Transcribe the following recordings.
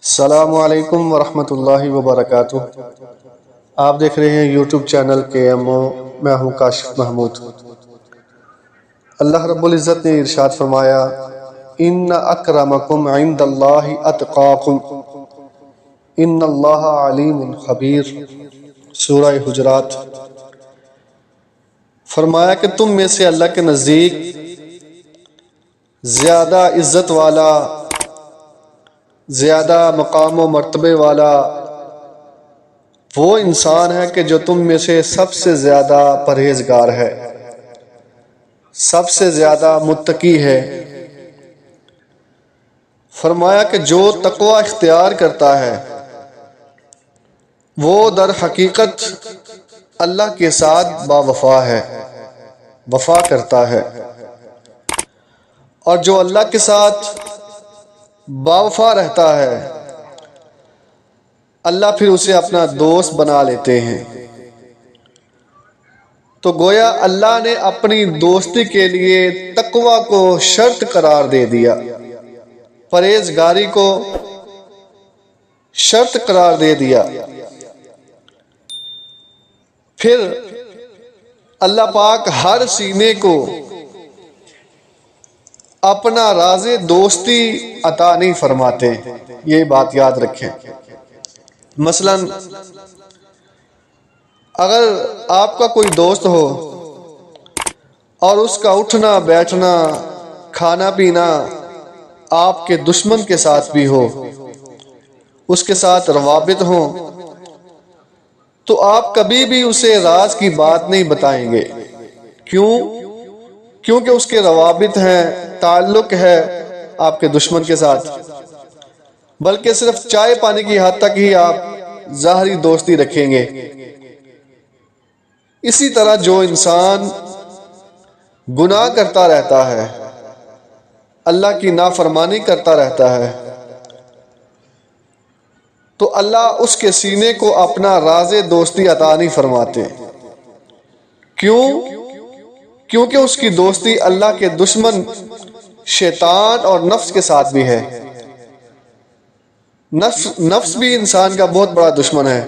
السلام علیکم ورحمۃ اللہ وبرکاتہ۔ آپ دیکھ رہے ہیں یوٹیوب چینل KMO، میں ہوں کاشف محمود۔ اللہ رب العزت نے ارشاد فرمایا، ان اکرمکم عند اللہ اتقاکم ان اللہ علیم خبیر، سورہ حجرات۔ فرمایا کہ تم میں سے اللہ کے نزدیک زیادہ عزت والا، زیادہ مقام و مرتبے والا وہ انسان ہے کہ جو تم میں سے سب سے زیادہ پرہیزگار ہے، سب سے زیادہ متقی ہے۔ فرمایا کہ جو تقوی اختیار کرتا ہے وہ در حقیقت اللہ کے ساتھ باوفا ہے، وفا کرتا ہے، اور جو اللہ کے ساتھ باوفا رہتا ہے اللہ پھر اسے اپنا دوست بنا لیتے ہیں۔ تو گویا اللہ نے اپنی دوستی کے لیے تقوی کو شرط قرار دے دیا، پرہیزگاری کو شرط قرار دے دیا۔ پھر اللہ پاک ہر سینے کو اپنا راز دوستی عطا نہیں فرماتے، یہ بات یاد رکھیں۔ مثلا اگر آپ کا کوئی دوست ہو اور اس کا اٹھنا بیٹھنا کھانا پینا آپ کے دشمن کے ساتھ بھی ہو، اس کے ساتھ روابط ہوں، تو آپ کبھی بھی اسے راز کی بات نہیں بتائیں گے۔ کیونکہ اس کے روابط ہیں، تعلق ہے آپ کے دشمن کے ساتھ، بلکہ صرف چائے پانی کی حد تک ہی آپ ظاہری دوستی رکھیں گے۔ اسی طرح جو انسان گناہ کرتا رہتا ہے، اللہ کی نافرمانی کرتا رہتا ہے، تو اللہ اس کے سینے کو اپنا راز دوستی عطا نہیں فرماتے۔ کیونکہ اس کی دوستی اللہ کے دشمن شیطان اور نفس کے ساتھ بھی ہے۔ نفس بھی انسان کا بہت بڑا دشمن ہے۔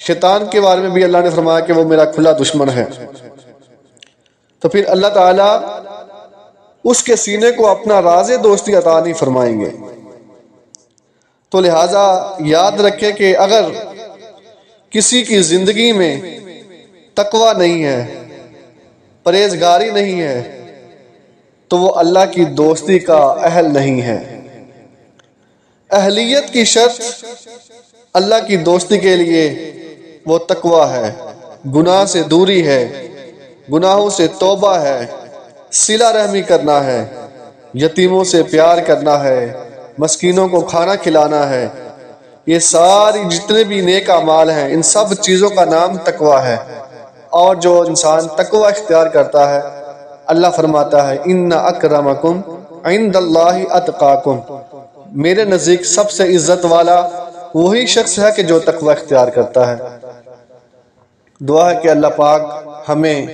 شیطان کے بارے میں بھی اللہ نے فرمایا کہ وہ میرا کھلا دشمن ہے۔ تو پھر اللہ تعالیٰ اس کے سینے کو اپنا راز دوستی عطا نہیں فرمائیں گے۔ تو لہٰذا یاد رکھے کہ اگر کسی کی زندگی میں تقوی نہیں ہے، پرہیزگاری نہیں ہے، تو وہ اللہ کی دوستی کا اہل نہیں ہے۔ اہلیت کی شرط اللہ کی دوستی کے لیے وہ تقوی ہے، گناہ سے دوری ہے، گناہوں سے توبہ ہے، صلہ رحمی کرنا ہے، یتیموں سے پیار کرنا ہے، مسکینوں کو کھانا کھلانا ہے۔ یہ ساری جتنے بھی نیک اعمال ہیں، ان سب چیزوں کا نام تقوی ہے۔ اور جو انسان تقوی اختیار کرتا ہے، اللہ فرماتا ہے ان اکرمکم عند اللہ اتقاکم، میرے نزدیک سب سے عزت والا وہی شخص ہے کہ جو تقوی اختیار کرتا ہے۔ دعا ہے کہ اللہ پاک ہمیں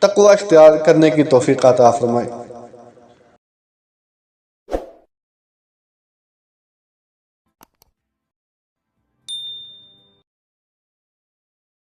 تقوی اختیار کرنے کی توفیق عطا فرمائے۔